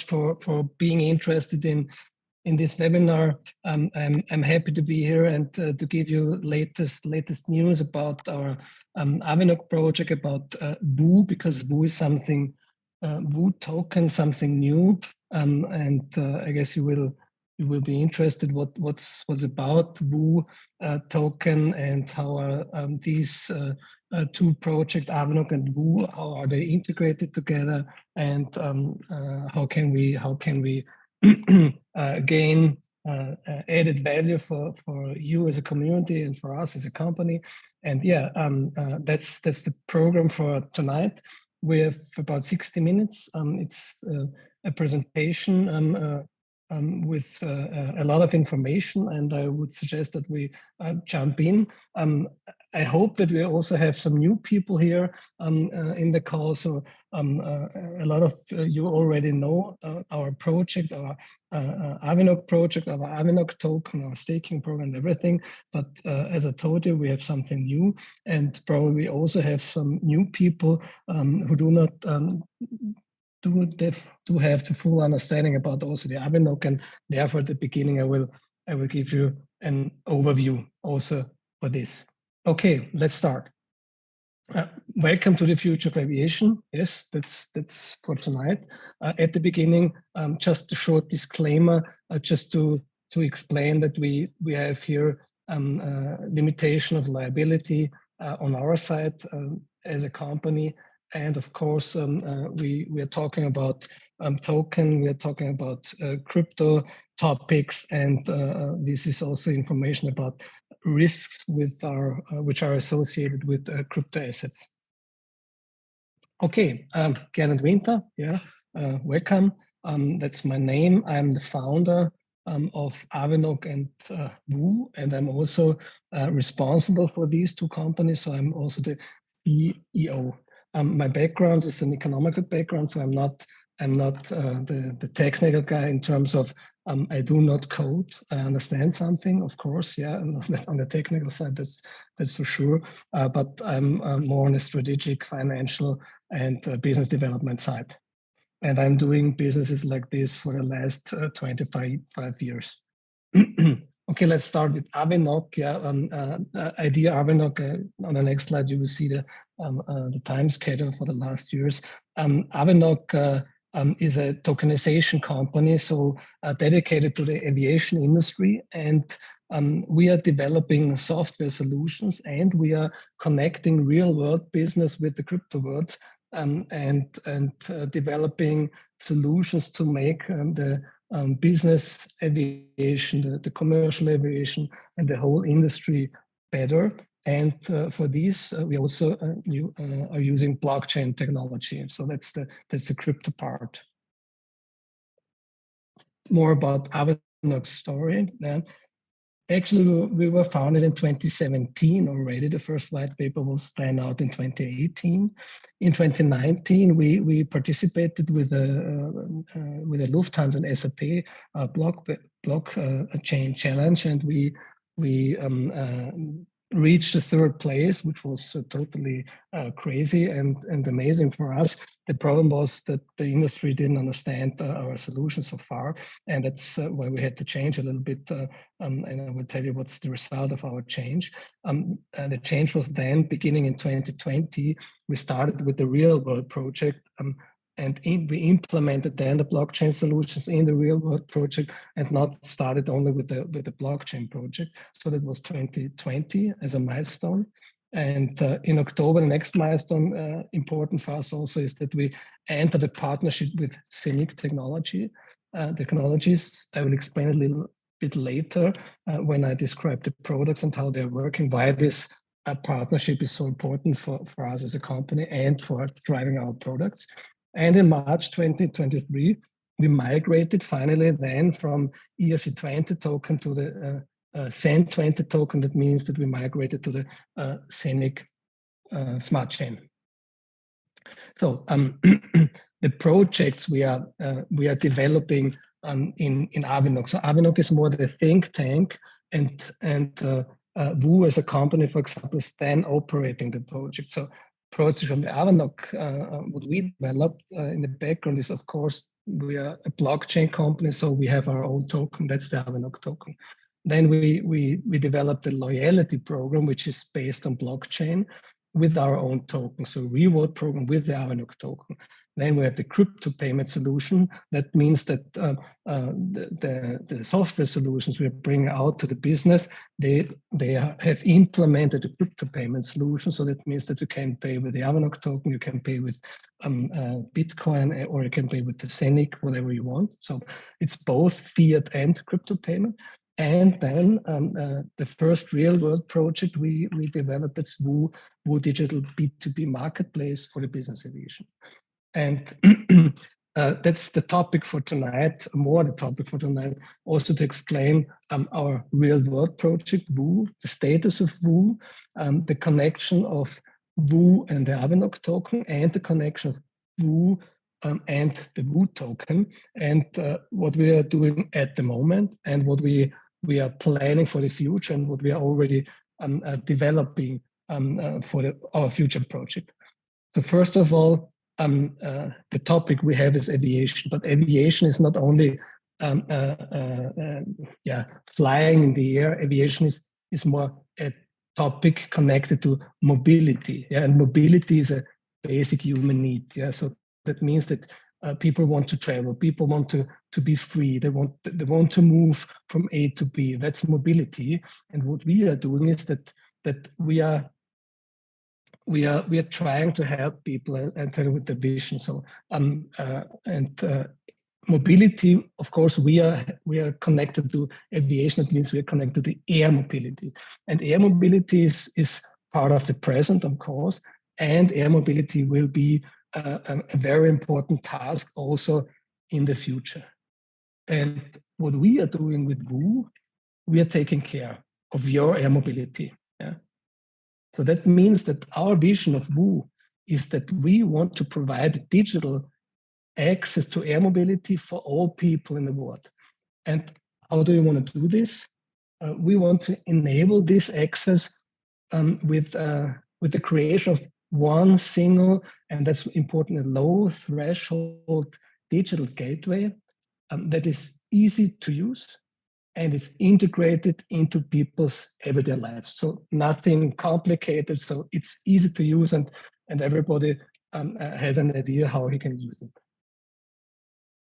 for being interested in this webinar. I'm happy to be here and to give you latest news about our Avinok project, about VOO, because VOO is something, VOO token, something new, and I guess you will be interested what's about VOO token and how these two projects, Avinok and VOO, how are they integrated together, and how can we gain added value for you as a community and for us as a company. And yeah, that's the program for tonight. We have about 60 minutes. It's a presentation with a lot of information, and I would suggest that we jump in. I hope that we also have some new people here in the call. So a lot of you already know our project, our Avinok project, our Avinok token, our staking program, everything. But as I told you, we have something new, and probably also have some new people who do not do have the full understanding about also the Avinok, and therefore at the beginning I will give you an overview also for this. Okay, let's start. Welcome to the future of aviation. Yes, that's for tonight. At the beginning, just a short disclaimer, just to explain that we have here limitation of liability on our side as a company. And of course, we are talking about token, we are talking about crypto topics, and this is also information about risks with our which are associated with crypto assets. Okay, Gernot Winter, yeah, welcome. That's my name. I'm the founder of Avinok and VOO, and I'm also responsible for these two companies. So I'm also the CEO. My background is an economical background, so I'm not the technical guy in terms of I do not code. I understand something, of course, yeah, on the technical side, that's for sure. But I'm more on a strategic, financial, and business development side. And I'm doing businesses like this for the last 25 years. Okay, let's start with Avinok. Yeah, idea Avinok. On the next slide, you will see the time schedule for the last years. Avinok is a tokenization company, so dedicated to the aviation industry, and we are developing software solutions, and we are connecting real-world business with the crypto world, and developing solutions to make the business aviation, the commercial aviation, and the whole industry better. And for this, we also are using blockchain technology. So that's the crypto part. More about Avinok's story. Actually, we were founded in 2017 already. The first white paper was then out in 2018. In 2019, we participated with a Lufthansa and SAP blockchain challenge, and we reached the third place, which was totally crazy and amazing for us. The problem was that the industry didn't understand our solution so far, and that's why we had to change a little bit. And I will tell you what's the result of our change. The change was then beginning in 2020. We started with the real world project. And we implemented then the blockchain solutions in the real world project, and not started only with the blockchain project. So that was 2020 as a milestone. And in October, the next milestone important for us also is that we entered a partnership with Scenic Technologies. I will explain a little bit later when I describe the products and how they're working, why this partnership is so important for us as a company and for driving our products. And in March 2023, we migrated finally then from ERC20 token to the SEN20 token. That means that we migrated to the Scenic Smart Chain. So the projects we are developing in Avinok. So Avinok is more the think tank, and VOO as a company, for example, is then operating the project. So project from the Avinok, what we developed in the background is, of course, we are a blockchain company, so we have our own token. That's the Avanok token. Then we developed a loyalty program, which is based on blockchain with our own token. So reward program with the Avanok token. Then we have the crypto payment solution. That means that the software solutions we bring out to the business, they have implemented a crypto payment solution. So that means that you can pay with the Avanok token, you can pay with Bitcoin, or you can pay with the Scenic, whatever you want. So it's both fiat and crypto payment. And then the first real world project we developed, it's WOO Digital B2B Marketplace for the business aviation. And that's the topic for tonight, more the topic for tonight, also to explain our real world project, WOO, the status of WOO, the connection of WOO and the Avanok token, and the connection of WOO and the WOO token, and what we are doing at the moment, and what we are planning for the future, and what we are already developing for our future project. So first of all, the topic we have is aviation, but aviation is not only flying in the air. Aviation is more a topic connected to mobility, and mobility is a basic human need. So that means that people want to travel, people want to be free, they want to move from A to B. That's mobility. And what we are doing is that we are trying to help people enter with the vision. So mobility, of course, we are connected to aviation. That means we are connected to air mobility, and air mobility is part of the present, of course, and air mobility will be a very important task also in the future. And what we are doing with WOO, we are taking care of your air mobility. So that means that our vision of WOO is that we want to provide digital access to air mobility for all people in the world. And how do we want to do this? We want to enable this access with the creation of one single, and that's important, a low threshold digital gateway that is easy to use, and it's integrated into people's everyday lives. So nothing complicated, so it's easy to use, and everybody has an idea how he can use it.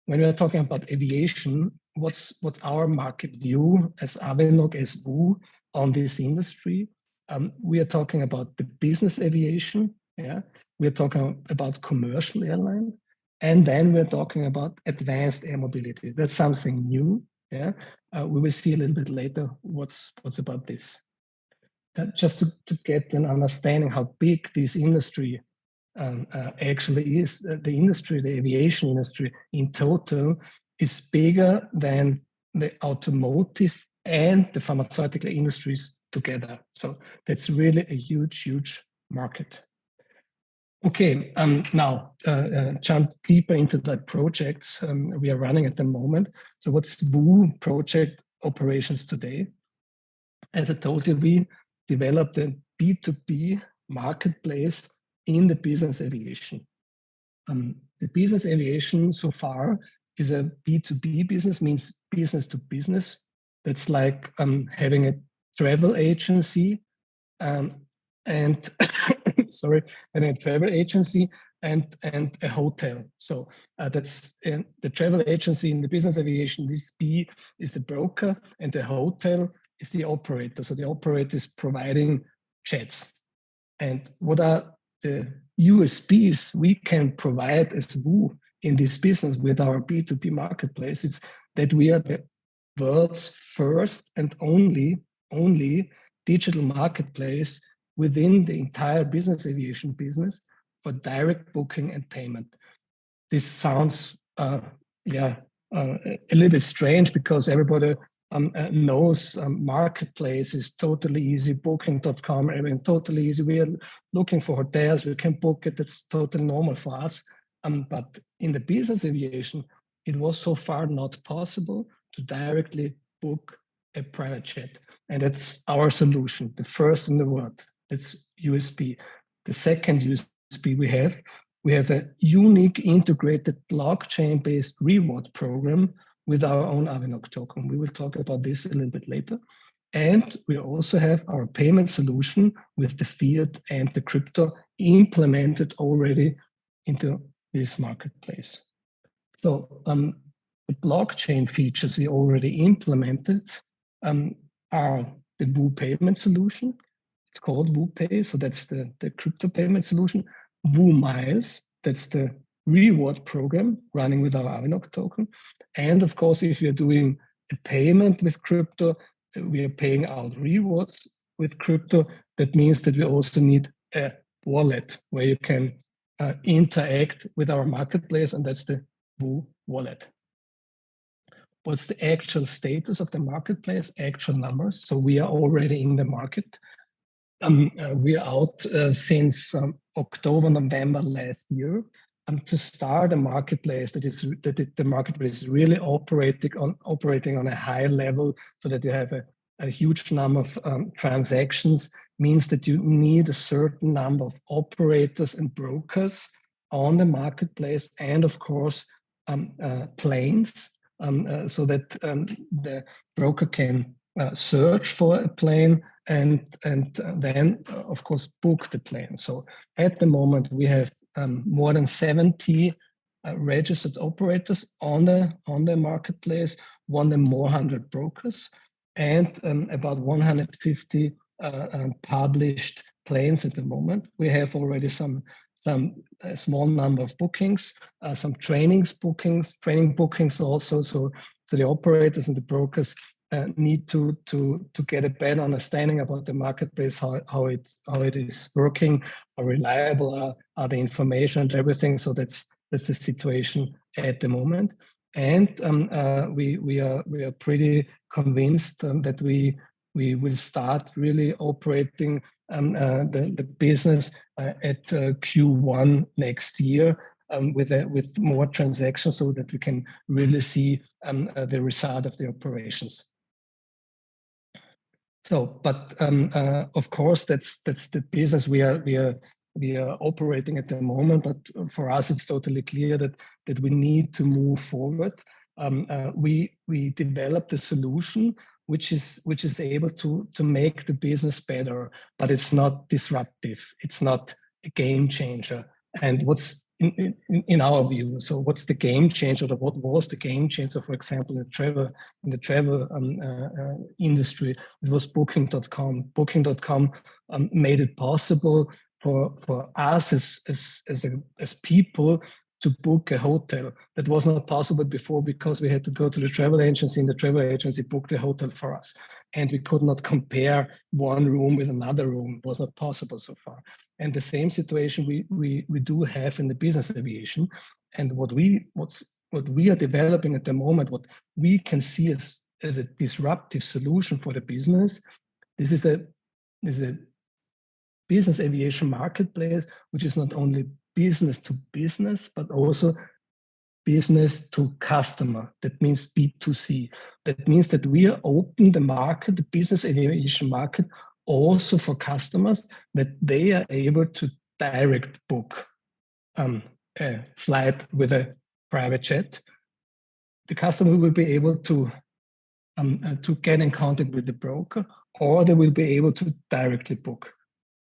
When we're talking about aviation, what's our market view as Avanok, as WOO on this industry? We are talking about the business aviation, we are talking about commercial airline, and then we're talking about advanced air mobility. That's something new. We will see a little bit later what's about this. Just to get an understanding how big this industry actually is, the aviation industry in total is bigger than the automotive and the pharmaceutical industries together. So that's really a huge market. Okay, now jump deeper into the projects we are running at the moment. So what's WOO project operations today? As I told you, we developed a B2B marketplace in the business aviation. The business aviation so far is a B2B business, means business to business. That's like having a travel agency and having a travel agency and a hotel. So that's the travel agency in the business aviation. This B is the broker, and the hotel is the operator. So the operator is providing jets. And what are the USPs we can provide as WOO in this business with our B2B marketplace? It's that we are the world's first and only digital marketplace within the entire business aviation business for direct booking and payment. This sounds a little bit strange, because everybody knows marketplace is totally easy, booking.com, everything totally easy. We are looking for hotels, we can book it, that's totally normal for us. But in the business aviation, it was so far not possible to directly book a private jet. And that's our solution, the first in the world. That's USP. The second USP we have we have a unique integrated blockchain-based reward program with our own Avinok token. We will talk about this a little bit later. And we also have our payment solution with the fiat and the crypto implemented already into this marketplace. So the blockchain features we already implemented are the WU payment solution. It's called WU Pay, so that's the crypto payment solution. WU Miles, that's the reward program running with our Avinok token. And of course, if you're doing a payment with crypto, we are paying out rewards with crypto. That means that we also need a wallet where you can interact with our marketplace, and that's the WU Wallet. What's the actual status of the marketplace, actual numbers? So we are already in the market. We are out since October, November last year. To start a marketplace the marketplace is really operating on a high level, so that you have a huge number of transactions, means that you need a certain number of operators and brokers on the marketplace, and of course planes, so that the broker can search for a plane and then of course book the plane. So at the moment we have more than 70 registered operators on the marketplace, more than 100 brokers, and about 150 published planes at the moment. We have already some small number of bookings, some training bookings also. So the operators and the brokers need to get a better understanding about the marketplace, how it is working, how reliable are the information and everything. So that's the situation at the moment. And we are pretty convinced that we will start really operating the business at Q1 next year with more transactions, so that we can really see the result of the operations. So, but of course, that's the business we are operating at the moment. But for us, it's totally clear that we need to move forward. We developed a solution which is able to make the business better, but it's not disruptive. It's not a game changer. And what's in our view, so what's the game changer, or what was the game changer, for example, in the travel industry? It was Booking.com. Booking.com made it possible for us as people to book a hotel. That was not possible before, because we had to go to the travel agency, and the travel agency booked the hotel for us. And we could not compare one room with another room. It was not possible so far. And the same situation we do have in the business aviation. And what we are developing at the moment, what we can see as a disruptive solution for the business, this is a business aviation marketplace, which is not only business to business, but also business to customer. That means B2C. That means that we are open the market, the business aviation market, also for customers, that they are able to direct book a flight with a private jet. The customer will be able to get in contact with the broker, or they will be able to directly book.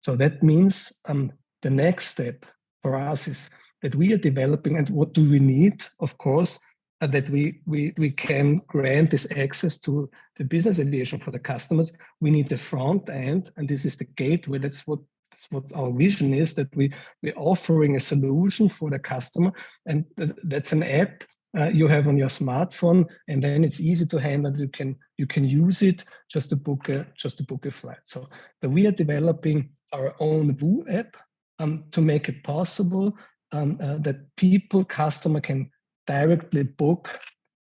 So that means the next step for us is that we are developing, and what do we need? Of course, that we can grant this access to the business aviation for the customers. We need the front end, and this is the gateway. That's what our vision is, that we're offering a solution for the customer, and that's an app you have on your smartphone, and then it's easy to handle. You can use it just to book a flight. So we are developing our own WU app to make it possible that customer can directly book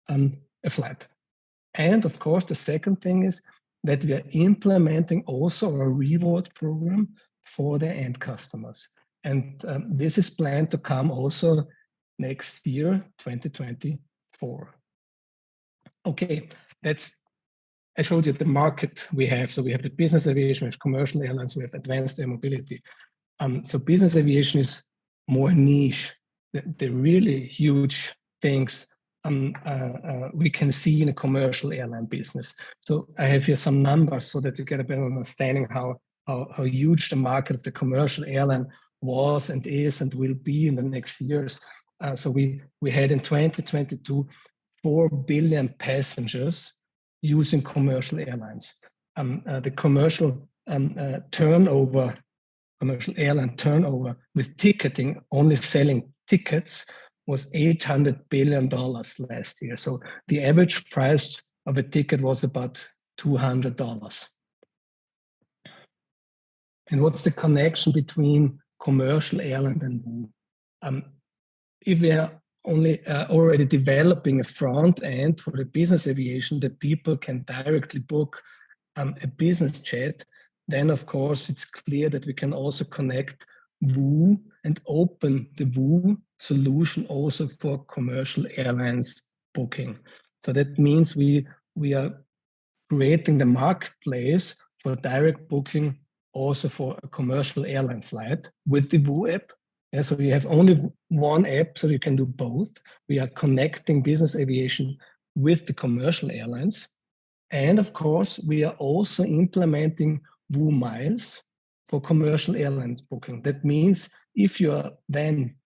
a flight. And of course, the second thing is that we are implementing also a reward program for the end customers. And this is planned to come also next year, 2024. Okay, I showed you the market we have. So we have the business aviation, we have commercial airlines, we have advanced air mobility. So business aviation is more niche, the really huge things we can see in a commercial airline business. So I have here some numbers so that you get a better understanding how huge the market of the commercial airline was and is and will be in the next years. So we had in 2022 4 billion passengers using commercial airlines. The commercial turnover, commercial airline turnover with ticketing, only selling tickets, was $800 billion last year. So the average price of a ticket was about $200. And what's the connection between commercial airline and WOO? If we are only already developing a front end for the business aviation that people can directly book a business jet, then of course it's clear that we can also connect WOO and open the WOO solution also for commercial airlines booking. So that means we are creating the marketplace for direct booking also for a commercial airline flight with the WOO app. Yeah, so you have only one app, so you can do both. We are connecting business aviation with the commercial airlines. And of course, we are also implementing WOO Miles for commercial airlines booking. That means if you are then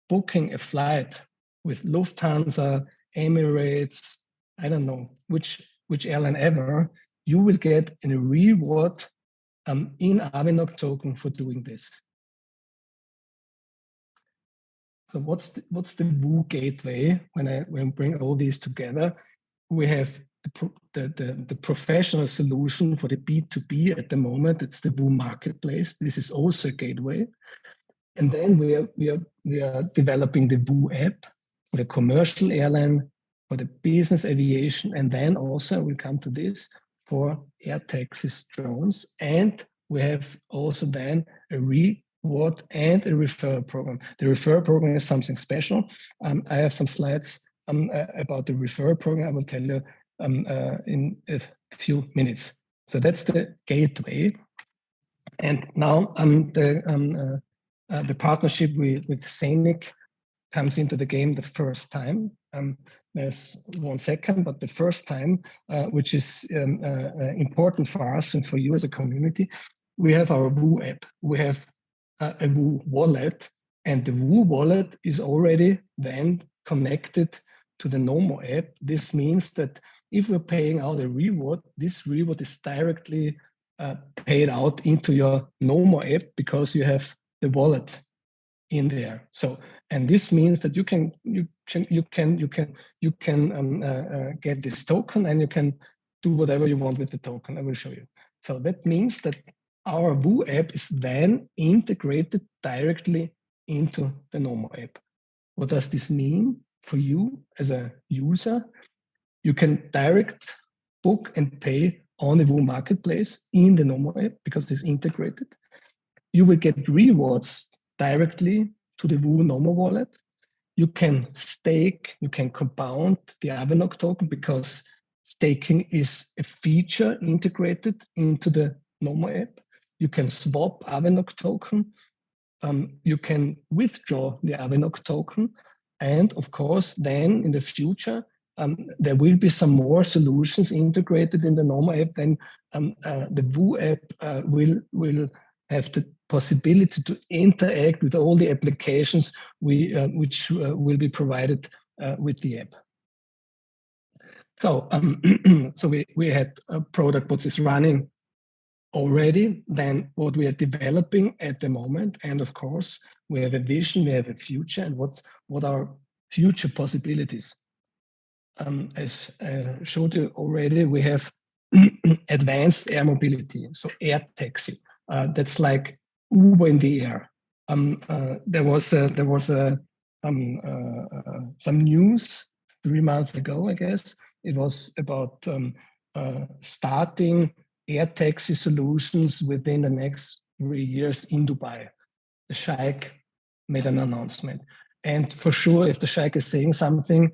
booking a flight with Lufthansa, Emirates, I don't know, which airline ever, you will get a reward in Avinok token for doing this. So what's the WOO gateway? When I bring all these together, we have the professional solution for the B2B at the moment. It's the WOO Marketplace. This is also a gateway. And then we are developing the WOO app for the commercial airline, for the business aviation, and then also we'll come to this for air taxis, drones, and we have also then a reward and a referral program. The referral program is something special. I have some slides about the referral program. I will tell you in a few minutes. So that's the gateway. And now the partnership with Scenic comes into the game the first time. There's 1 second, but the first time, which is important for us and for you as a community, we have our WOO app. We have a WOO wallet, and the WOO wallet is already then connected to the Nomo app. This means that if we're paying out a reward, this reward is directly paid out into your Nomo app because you have the wallet in there. So, and this means that you can get this token and you can do whatever you want with the token. I will show you. So that means that our WOO app is then integrated directly into the Nomo app. What does this mean for you as a user? You can direct book and pay on the WOO Marketplace in the Nomo app because it's integrated. You will get rewards directly to the WOO Nomo wallet. You can stake, you can compound the Avinok token because staking is a feature integrated into the Nomo app. You can swap Avinok token. You can withdraw the Avinok token. And of course, then in the future, there will be some more solutions integrated in the Nomo app. Then the WOO app will have the possibility to interact with all the applications which will be provided with the app. So, so we had a product which is running already, then what we are developing at the moment, and of course we have a vision, we have a future, and what are future possibilities. As I showed you already, we have advanced air mobility, so air taxi. That's like Uber in the air. There was some news 3 months ago, I guess. It was about starting air taxi solutions within the next 3 years in Dubai. The Sheikh made an announcement. And for sure, if the Sheikh is saying something,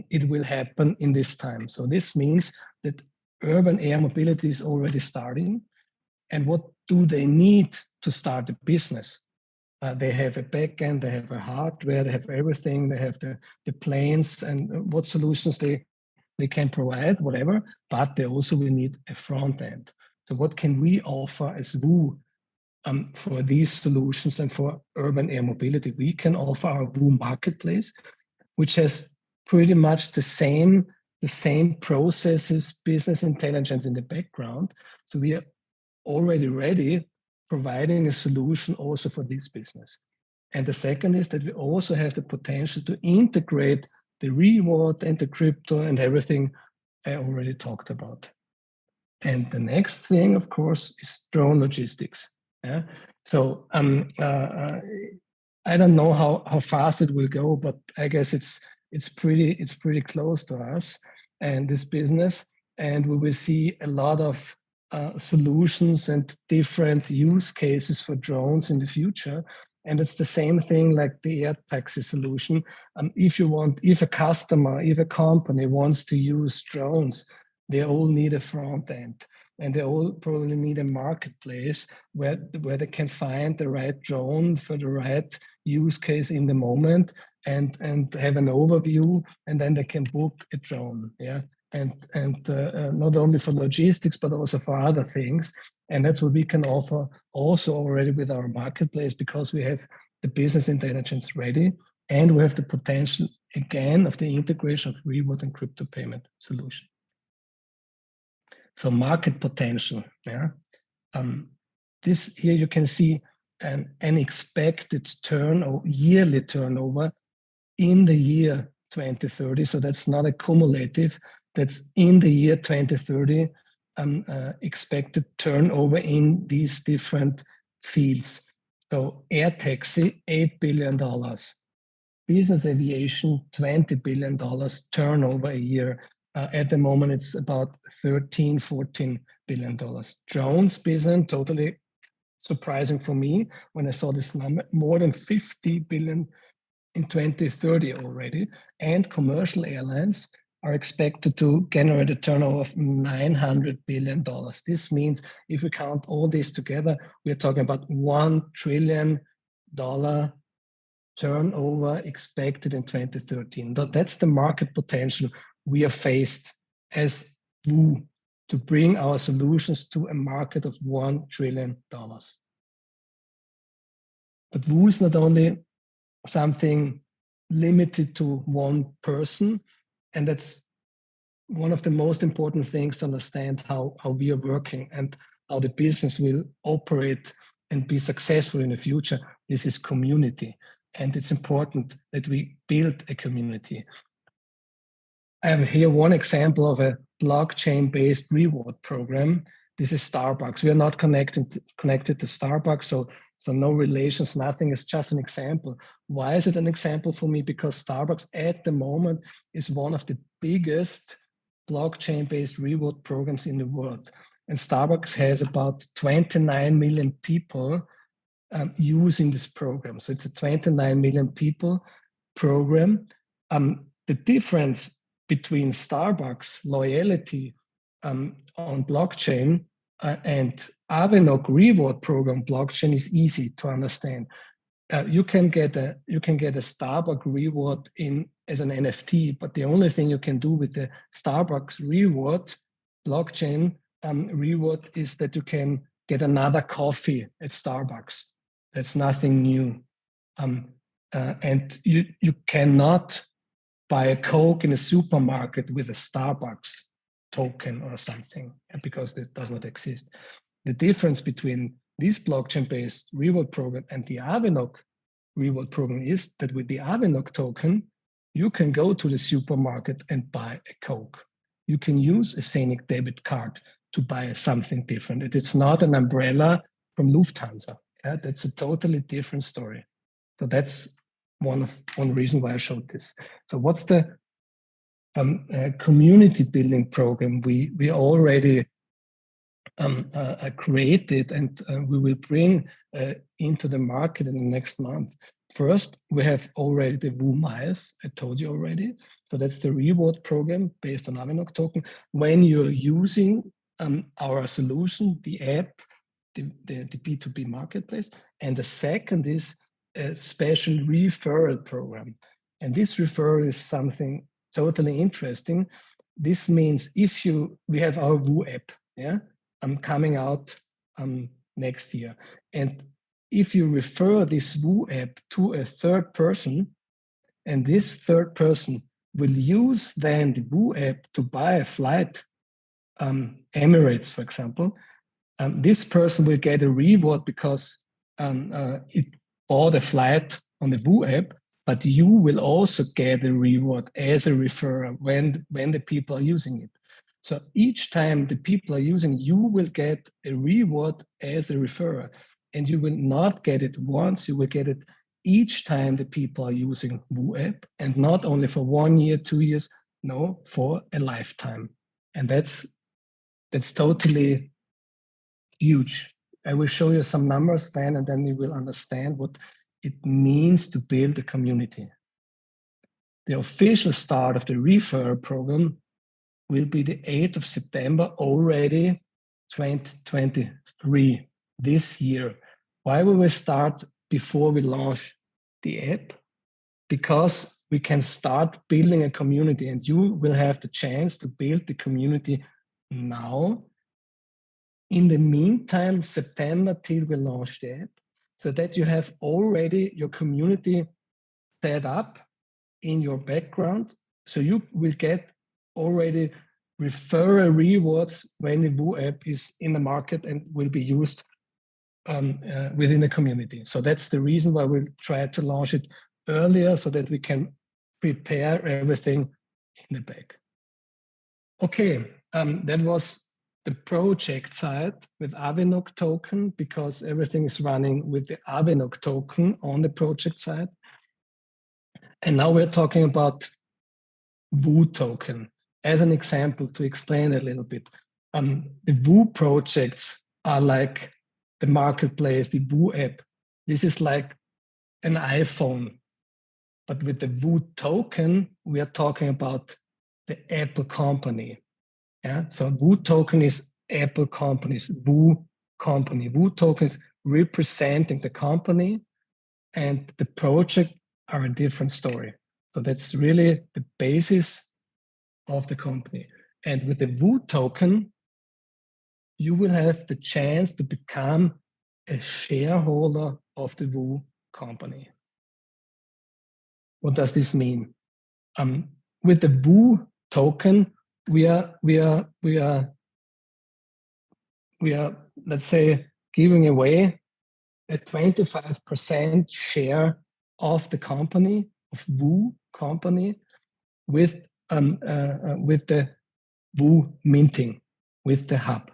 it will happen in this time. So this means that urban air mobility is already starting. And what do they need to start a business? They have a backend, they have a hardware, they have everything, they have the planes and what solutions they can provide, whatever, but they also will need a front end. So what can we offer as WOO for these solutions and for urban air mobility? We can offer our WOO marketplace, which has pretty much the same processes, business intelligence in the background. So we are already ready, providing a solution also for this business. And the second is that we also have the potential to integrate the reward and the crypto and everything I already talked about. And the next thing, of course, is drone logistics. Yeah. So I don't know how fast it will go, but I guess it's pretty close to us and this business, and we will see a lot of solutions and different use cases for drones in the future. And it's the same thing like the air taxi solution. If a customer, if a company wants to use drones, they all need a front end, and they all probably need a marketplace where they can find the right drone for the right use case in the moment, and have an overview, and then they can book a drone. Yeah. And not only for logistics, but also for other things. And that's what we can offer also already with our marketplace, because we have the business intelligence ready, and we have the potential, again, of the integration of reward and crypto payment solution. So market potential. Yeah. This here you can see an expected yearly turnover in the year 2030. So that's not a cumulative. That's in the year 2030, expected turnover in these different fields. So air taxi, $8 billion. Business aviation, $20 billion turnover a year. At the moment, it's about $13-14 billion. Drones business, totally surprising for me when I saw this number, more than 50 billion in 2030 already. And commercial airlines are expected to generate a turnover of $900 billion. This means if we count all this together, we're talking about $1 trillion turnover expected in 2013. That's the market potential we are faced as WOO to bring our solutions to a market of $1 trillion. But WOO is not only something limited to one person, and that's one of the most important things to understand how we are working and how the business will operate and be successful in the future. This is community. And it's important that we build a community. I have here one example of a blockchain-based reward program. This is Starbucks. We are not connected to Starbucks, so no relations, nothing. It's just an example. Why is it an example for me? Because Starbucks at the moment is one of the biggest blockchain-based reward programs in the world. And Starbucks has about 29 million people using this program. So it's a 29 million people program. The difference between Starbucks loyalty on blockchain and Avanok reward program blockchain is easy to understand. You can get a Starbucks reward as an NFT, but the only thing you can do with the Starbucks reward blockchain reward is that you can get another coffee at Starbucks. That's nothing new, and you cannot buy a Coke in a supermarket with a Starbucks token or something, because this does not exist. The difference between this blockchain-based reward program and the Avanok reward program is that with the Avanok token, you can go to the supermarket and buy a Coke. You can use a Scenic debit card to buy something different. It's not an umbrella from Lufthansa. Yeah? That's a totally different story. So that's one reason why I showed this. So what's the community building program we already created and we will bring into the market in the next month? First, we have already the WOO Miles, I told you already. So that's the reward program based on Avanok token. When you're using our solution, the app, the B2B marketplace. And the second is a special referral program. And this referral is something totally interesting. This means we have our Woo app, yeah, coming out next year. And if you refer this Woo app to a third person, and this third person will use then the Woo app to buy a flight, Emirates, for example, this person will get a reward because it bought a flight on the Woo app, but you will also get a reward as a referrer when the people are using it. So each time the people are using, you will get a reward as a referrer, and you will not get it once, you will get it each time the people are using Woo app, and not only for 1 year, 2 years, no, for a lifetime. And that's totally huge. I will show you some numbers then, and then you will understand what it means to build a community. The official start of the referral program will be the 8th of September already 2023, this year. Why will we start before we launch the app? Because we can start building a community, and you will have the chance to build the community now. In the meantime, September till we launch the app, so that you have already your community set up in your background. So you will get already referral rewards when the Woo app is in the market and will be used within the community. So that's the reason why we'll try to launch it earlier, so that we can prepare everything in the back. Okay, that was the project side with Avinok token, because everything is running with the Avinok token on the project side. And now we're talking about Woo token as an example to explain a little bit. The Woo projects are like the marketplace, the Woo app. This is like an iPhone, but with the Woo token, we are talking about the Apple company. Yeah, so Woo token is Apple company's Woo company. Woo token is representing the company, and the project are a different story. So that's really the basis of the company. And with the Woo token, you will have the chance to become a shareholder of the Woo company. What does this mean? With the Woo token, we are, let's say, giving away a 25% share of the company, of Woo company, with the Woo minting, with the hub.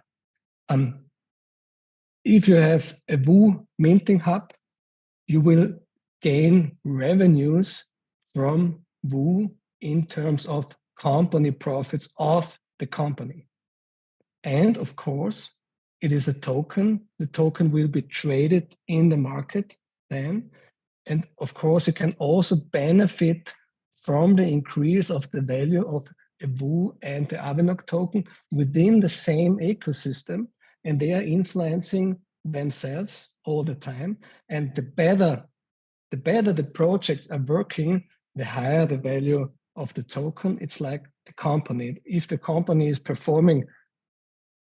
If you have a Woo minting hub, you will gain revenues from Woo in terms of company profits of the company. And of course, it is a token. The token will be traded in the market then. And of course, you can also benefit from the increase of the value of a Woo and the Avinok token within the same ecosystem. And they are influencing themselves all the time. And the better the projects are working, the higher the value of the token. It's like a company. If the company is performing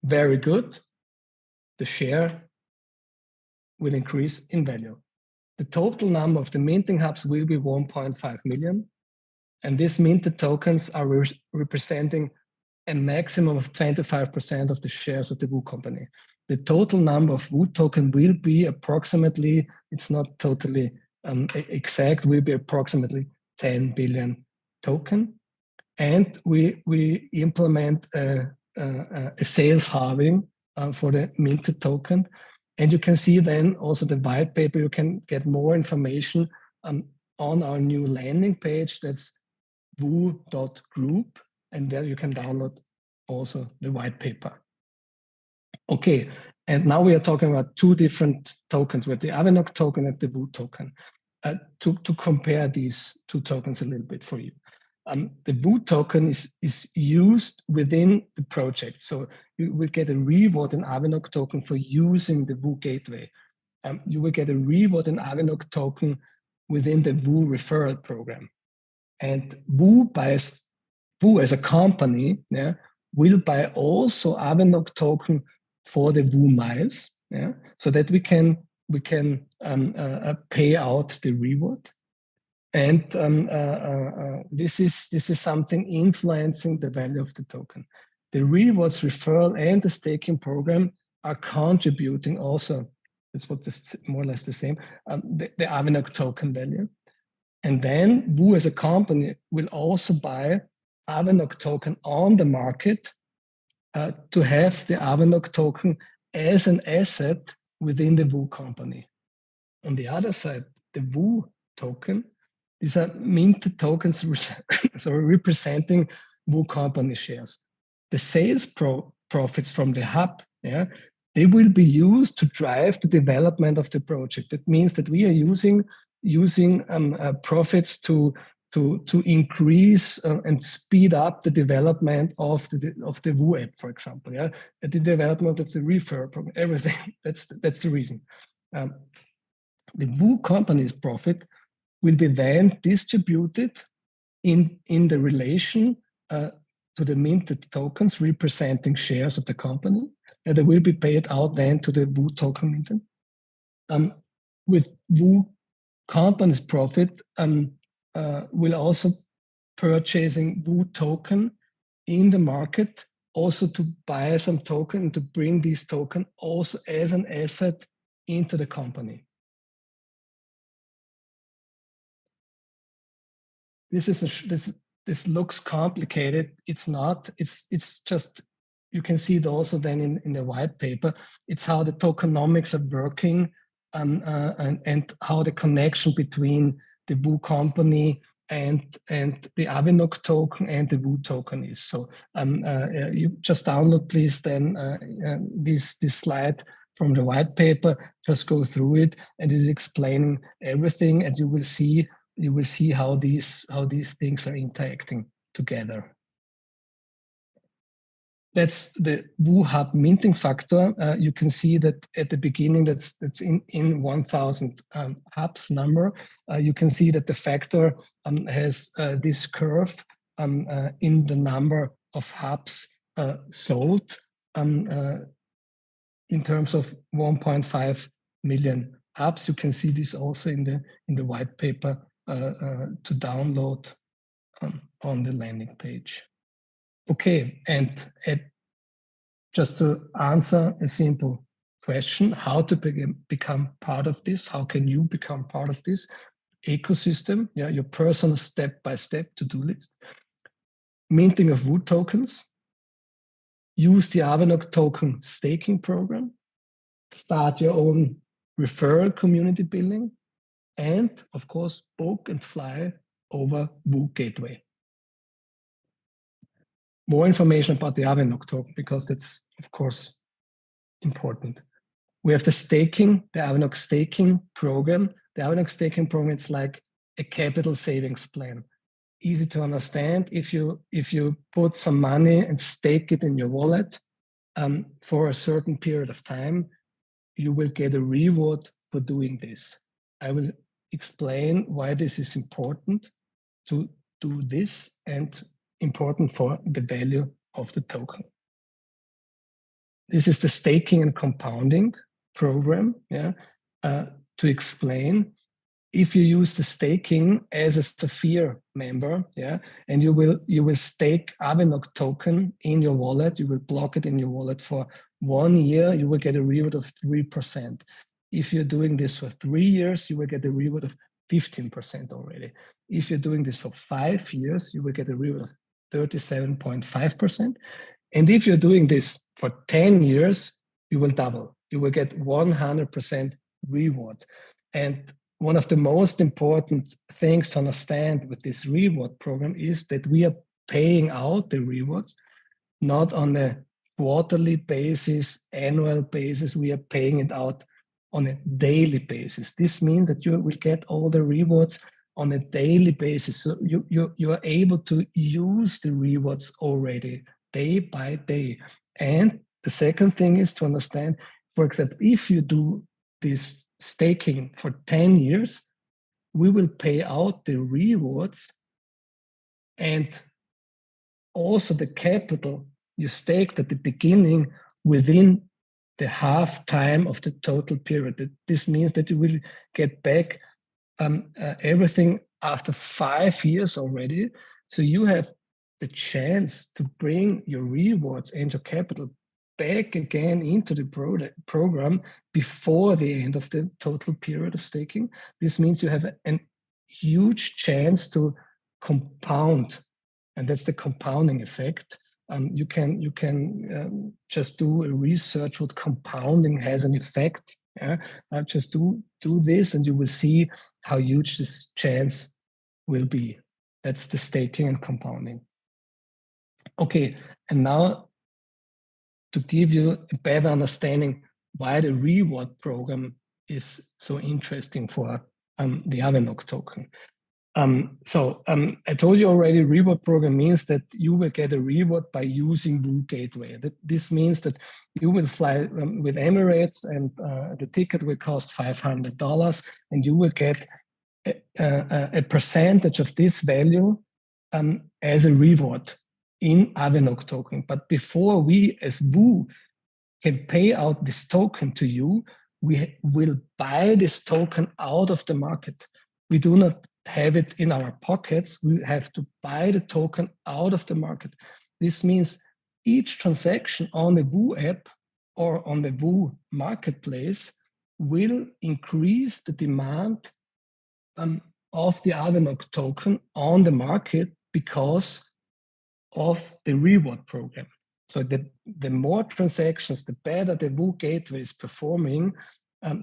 very good, the share will increase in value. The total number of the minting hubs will be 1.5 million. And these minted tokens are representing a maximum of 25% of the shares of the Woo company. The total number of Woo token will be approximately, it's not totally exact, will be approximately 10 billion token. And we implement a sales halving for the minted token. And you can see then also the white paper. You can get more information on our new landing page. That's woo.group. And there you can download also the white paper. Okay, and now we are talking about two different tokens, with the Avinok token and the Woo token. To compare these two tokens a little bit for you. The Woo token is used within the project. So you will get a reward in Avinok token for using the Woo gateway. you will get a reward in Avanok token within the WOO referral program. And WOO as a company, yeah, will buy also Avanok token for the WOO miles, yeah, so that we can pay out the reward. And this is something influencing the value of the token. The rewards referral and the staking program are contributing also. That's what is more or less the same. The Avanok token value. And then WOO as a company will also buy Avanok token on the market to have the Avanok token as an asset within the WOO company. On the other side, the WOO token, these are minted tokens representing WOO company shares. The sales profits from the hub, yeah, they will be used to drive the development of the project. That means that we are using profits to increase and speed up the development of the WOO app, for example, yeah, the development of the referral program, everything. That's the reason. The WOO company's profit will be then distributed in the relation to the minted tokens representing shares of the company, and they will be paid out then to the WOO token minted. With WOO company's profit, will also purchasing WOO token in the market, also to buy some token and to bring this token also as an asset into the company. This looks complicated. It's not. It's just, you can see it also then in the white paper. It's how the tokenomics are working and how the connection between the WOO company and the Avanok token and the WOO token is. So you just download please then this slide from the white paper. Just go through it, and it is explaining everything, and you will see how these things are interacting together. That's the WOO hub minting factor. You can see that at the beginning, that's in 1,000 hubs number. You can see that the factor has this curve in the number of hubs sold in terms of 1.5 million hubs. You can see this also in the white paper to download on the landing page. Okay, and just to answer a simple question, how to become part of this? How can you become part of this ecosystem? Yeah, your personal step-by-step to-do list. Minting of WOO tokens. Use the Avanok token staking program. Start your own referral community building. And of course, book and fly over WOO Gateway. More information about the Avanok token, because that's, of course, important. We have the Avanok staking program. The Avanok staking program, it's like a capital savings plan. Easy to understand. If you put some money and stake it in your wallet for a certain period of time, you will get a reward for doing this. I will explain why this is important to do this and important for the value of the token. This is the staking and compounding program. Yeah, to explain, if you use the staking as a Sapphire member, yeah, and you will stake Avanok token in your wallet, you will block it in your wallet for 1 year, you will get a reward of 3%. If you're doing this for 3 years, you will get a reward of 15% already. If you're doing this for 5 years, you will get a reward of 37.5%. And if you're doing this for 10 years, you will double. You will get 100% reward. And one of the most important things to understand with this reward program is that we are paying out the rewards, not on a quarterly basis, annual basis. We are paying it out on a daily basis. This means that you will get all the rewards on a daily basis. So you are able to use the rewards already day by day. And the second thing is to understand, for example, if you do this staking for 10 years, we will pay out the rewards and also the capital you staked at the beginning within the half time of the total period. This means that you will get back everything after 5 years already. So you have the chance to bring your rewards and your capital back again into the program before the end of the total period of staking. This means you have a huge chance to compound, and that's the compounding effect. You can just do a research what compounding has an effect. Yeah? Just do this and you will see how huge this chance will be. That's the staking and compounding. Okay, and now to give you a better understanding why the reward program is so interesting for the Avenok token. I told you already, reward program means that you will get a reward by using WOO Gateway. This means that you will fly with Emirates and the ticket will cost $500 and you will get a percentage of this value as a reward in Avenok token. But before we as WOO can pay out this token to you, we will buy this token out of the market. We do not have it in our pockets. We have to buy the token out of the market. This means each transaction on the WOO app or on the WOO marketplace will increase the demand of the Avenok token on the market because of the reward program. So the more transactions, the better the WOO Gateway is performing,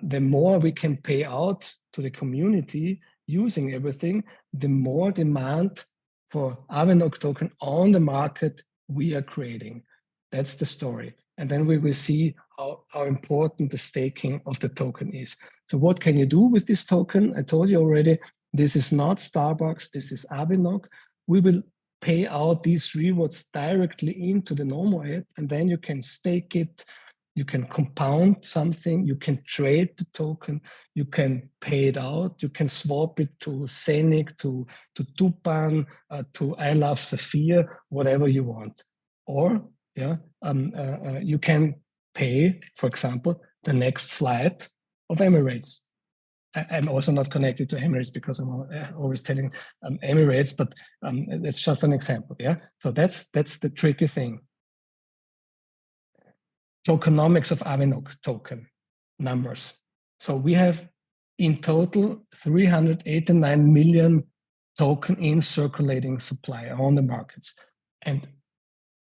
the more we can pay out to the community using everything, the more demand for Avenok token on the market we are creating. That's the story. And then we will see how important the staking of the token is. So what can you do with this token? I told you already, this is not Starbucks, this is Avenok. We will pay out these rewards directly into the Nomo app, and then you can stake it, you can compound something, you can trade the token, you can pay it out, you can swap it to Scenic, to Tupan, to I Love Saphir, whatever you want. Or you can pay, for example, the next flight of Emirates. I'm also not connected to Emirates because I'm always telling Emirates, but it's just an example. Yeah, so that's the tricky thing. Tokenomics of Avenok token numbers. So we have in total 389 million token in circulating supply on the markets, and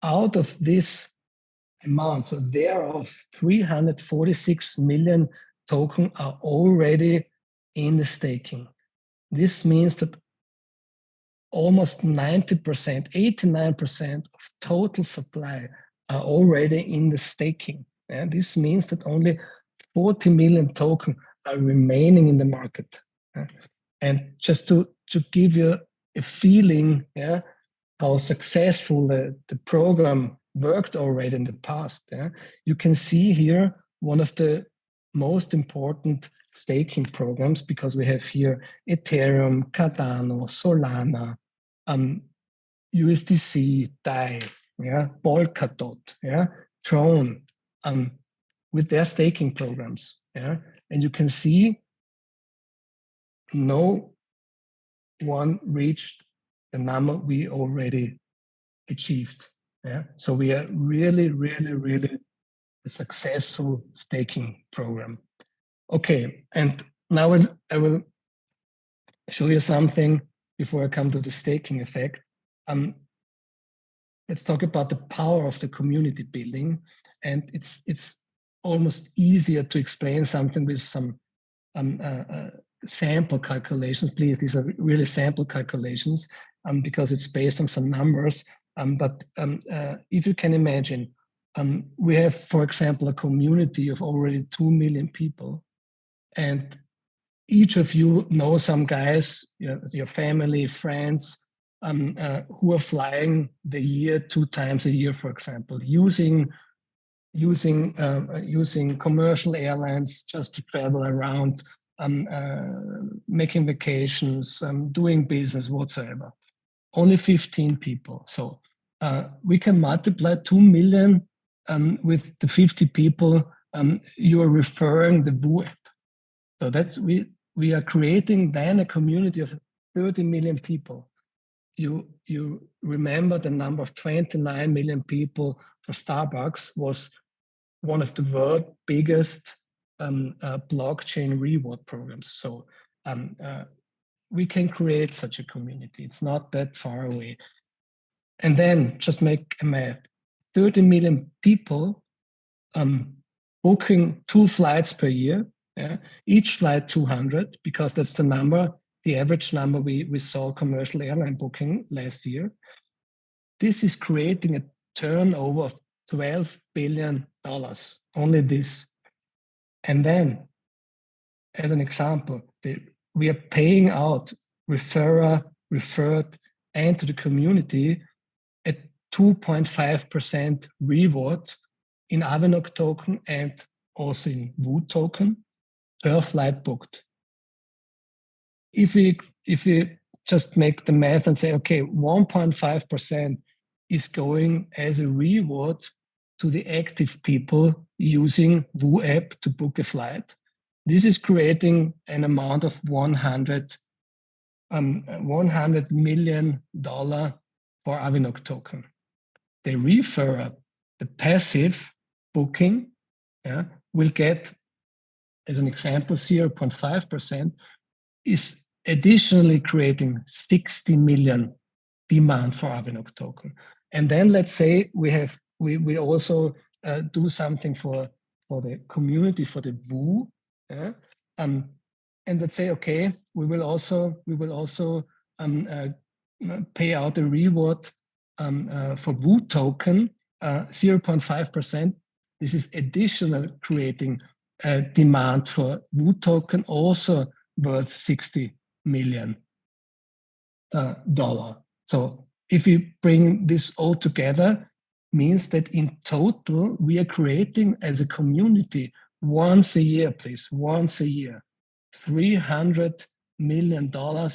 out of this amount, so thereof 346 million token are already in the staking. This means that almost 90%, 89% of total supply are already in the staking. And this means that only 40 million token are remaining in the market. And just to give you a feeling, how successful the program worked already in the past, you can see here one of the most important staking programs, because we have here Ethereum, Cardano, Solana, USDC, DAI, Polkadot, Tron, with their staking programs. And you can see no one reached the number we already achieved. So we are really, really, really a successful staking program. Okay, and now I will show you something before I come to the staking effect. Let's talk about the power of the community building. And it's almost easier to explain something with some sample calculations. Please, these are really sample calculations because it's based on some numbers. But if you can imagine, we have, for example, a community of already 2 million people. And each of you know some guys, your family, friends, who are flying the year 2 times a year, for example, using using commercial airlines just to travel around, making vacations, doing business whatsoever. Only 15 people. So we can multiply 2 million with the 50 people you are referring the VOO app. So that's we are creating then a community of 30 million people. You remember the number of 29 million people for Starbucks was one of the world's biggest blockchain reward programs. So we can create such a community. It's not that far away. And then just make a math. 30 million people booking 2 flights per year. Yeah? Each flight 200, because that's the number, the average number we saw commercial airline booking last year. This is creating a turnover of $12 billion, only this. And then, as an example, we are paying out referrer, referred, and to the community a 2.5% reward in Avanok token and also in VOO token per flight booked. If we just make the math and say, okay, 1.5% is going as a reward to the active people using VOO app to book a flight. This is creating an amount of $100 million for Avanok token. The referrer, the passive booking, will get, as an example, 0.5%, is additionally creating 60 million demand for Avanok token. And then let's say we also do something for the community, for the VOO, and let's say, okay, we will also pay out a reward for VOO token, 0.5%. This is additional creating demand for VOO token, also worth $60 million. So if we bring this all together, means that in total we are creating as a community once a year, $300 million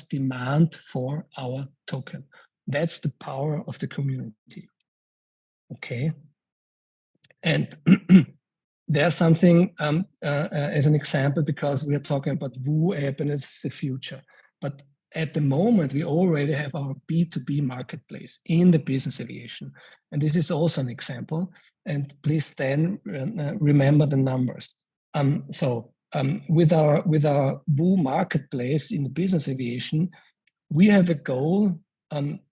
demand for our token. That's the power of the community. Okay. And there's something as an example, because we are talking about VOO app and it's the future. But at the moment, we already have our B2B marketplace in the business aviation. And this is also an example. And please then remember the numbers. With our VOO marketplace in the business aviation, we have a goal,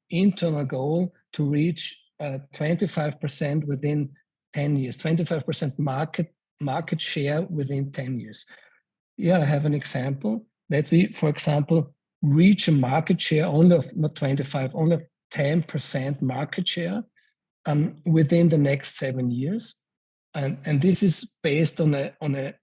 internal goal, to reach 25% within 10 years, 25% market share within 10 years. Here I have an example that we, for example, reach a market share only of not 25, only 10% market share within the next 7 years. And this is based on a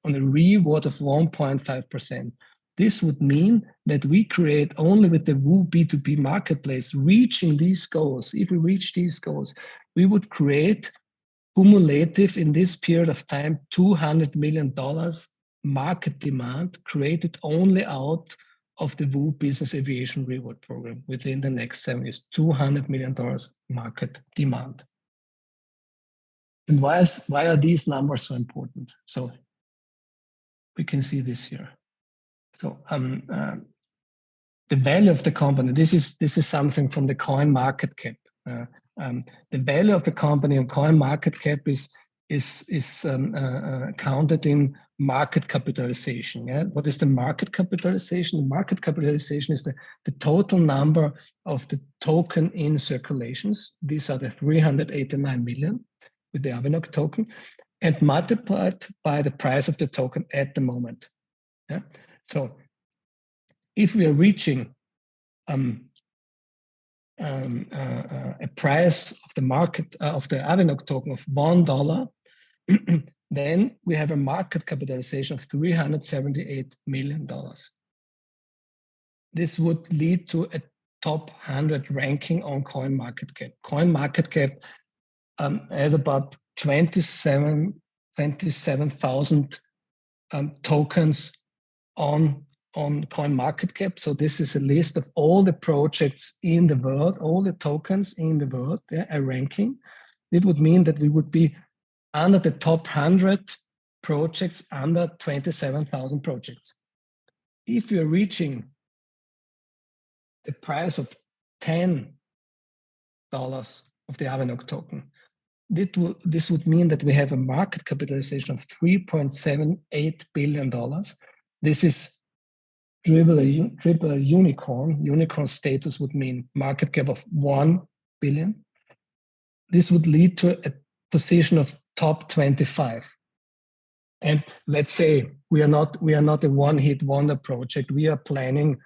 reward of 1.5%. This would mean that we create only with the VOO B2B marketplace, reaching these goals. If we reach these goals, we would create cumulative in this period of time, $200 million market demand created only out of the VOO Business Aviation Reward Program within the next 7 years, $200 million market demand. And why are these numbers so important? So we can see this here. So the value of the company, this is something from the CoinMarketCap. The value of the company on CoinMarketCap is counted in market capitalization. Yeah? What is the market capitalization? The market capitalization is the total number of the token in circulations. These are the 389 million with the Avanok token, and multiplied by the price of the token at the moment. Yeah? So if we are reaching a price of the market of the Avanok token of $1, then we have a market capitalization of $378 million. This would lead to a top 100 ranking on CoinMarketCap. CoinMarketCap has about 27,000 tokens on CoinMarketCap. So this is a list of all the projects in the world, all the tokens in the world, a ranking. It would mean that we would be under the top 100 projects, under 27,000 projects. If you're reaching the price of $10 of the Avanok token, this would mean that we have a market capitalization of $3.78 billion. This is triple a unicorn. Unicorn status would mean market cap of 1 billion. This would lead to a position of top 25. And let's say we are not a one-hit wonder project. We are planning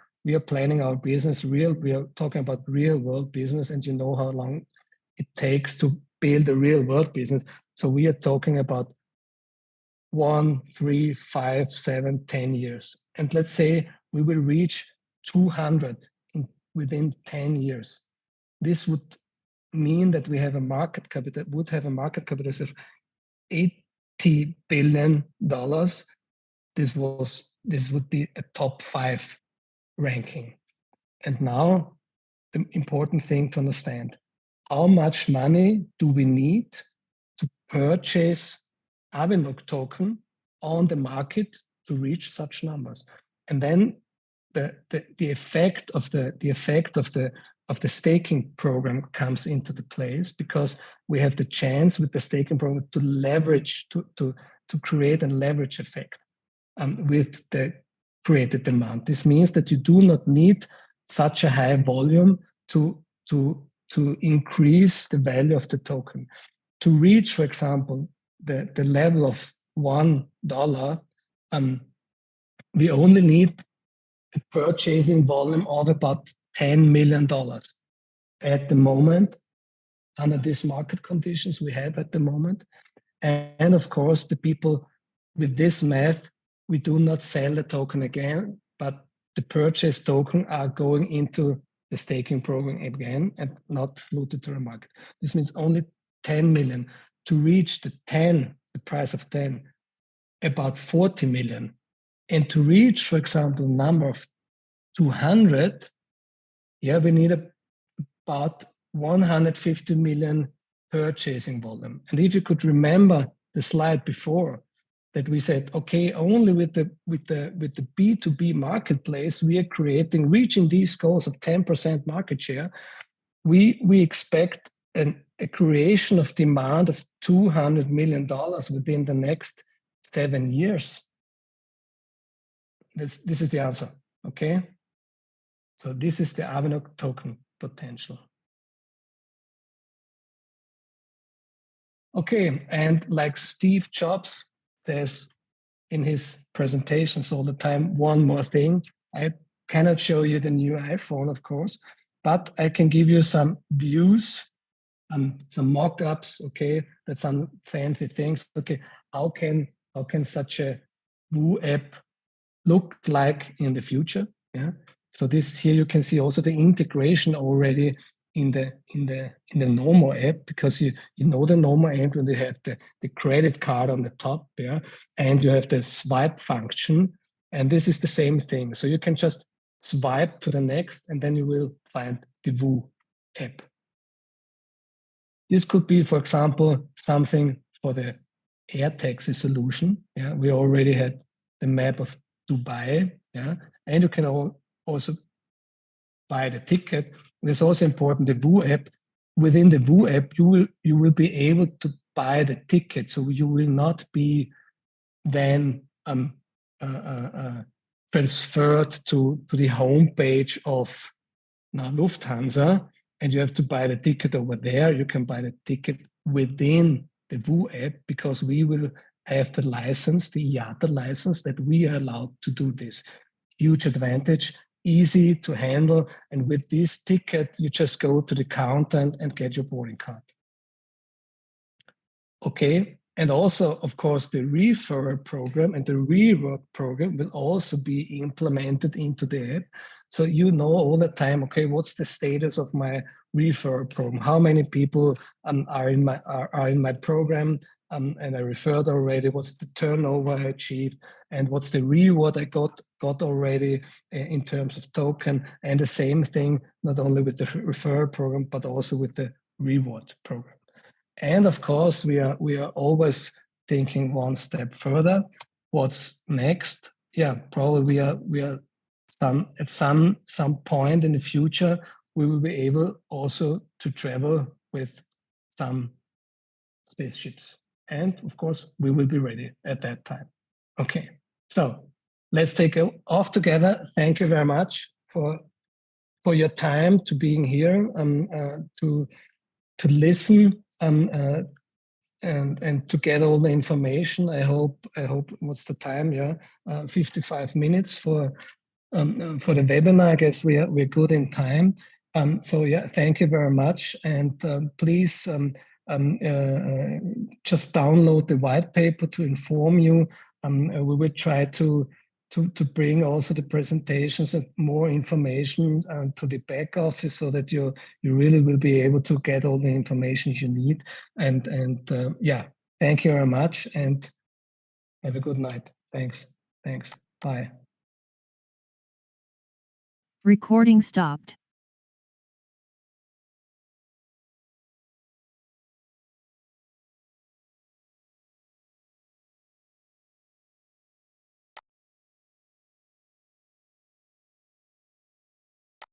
our business we are talking about real world business, and you know how long it takes to build a real world business. So we are talking about 1, 3, 5, 7, 10 years. And let's say we will reach 200 within 10 years. This would mean that we have a market capitalization of $80 billion. This would be a top 5 ranking. And now the important thing to understand, how much money do we need to purchase Avanok token on the market to reach such numbers? And then the effect of the staking program comes into the place, because we have the chance with the staking program to leverage, to create a leverage effect with the created demand. This means that you do not need such a high volume to increase the value of the token. To reach, for example, the level of $1, we only need a purchasing volume of about $10 million at the moment, under these market conditions we have at the moment. And of course, the people with this math, we do not sell the token again, but the purchase token are going into the staking program again and not floated to the market. This means only 10 million. To reach the price of 10, about 40 million. And to reach, for example, number of 200, we need about 150 million purchasing volume. And if you could remember the slide before, that we said, okay, only with the B2B marketplace, we are reaching these goals of 10% market share. We expect a creation of demand of $200 million within the next 7 years. This is the answer, okay? So this is the Avanok token potential. Okay, and like Steve Jobs says in his presentations all the time, one more thing. I cannot show you the new iPhone, of course, but I can give you some views, some mock-ups, okay, that's some fancy things. Okay, how can such a Woo app look like in the future? Yeah. So this here you can see also the integration already in the Nomo app, because you know the Nomo app when you have the credit card on the top there, and you have the swipe function, and this is the same thing. So you can just swipe to the next, and then you will find the Woo app. This could be, for example, something for the air taxi solution. Yeah, we already had the map of Dubai. Yeah, and you can also buy the ticket. And it's also important, the Woo app. Within the Woo app, you will be able to buy the ticket. So you will not be then transferred to the homepage of Lufthansa, and you have to buy the ticket over there. You can buy the ticket within the Woo app, because we will have the license, the IATA license, that we are allowed to do this. Huge advantage. Easy to handle, and with this ticket you just go to the counter and get your boarding card. Okay, And also, of course, the refer program and the rework program will also be implemented into the app. So you know all the time, okay, what's the status of my refer program? How many people are in my program? And I referred already. What's the turnover I achieved, and what's the reward I got already in terms of token? And the same thing, not only with the refer program, but also with the reward program. And of course, we are always thinking one step further. What's next? Yeah, probably we are at some point in the future we will be able also to travel with some spaceships, and of course we will be ready at that time. Okay, so let's take off together. Thank you very much for your time to being here, to listen. And to get all the information. I hope what's the time? Yeah, 55 minutes for the webinar. I guess we're good in time. So yeah, thank you very much, and please just download the white paper to inform you. We will try to bring also the presentations and more information to the back office, so that you really will be able to get all the information you need. And yeah, thank you very much, and have a good night. Thanks. Bye. Recording stopped.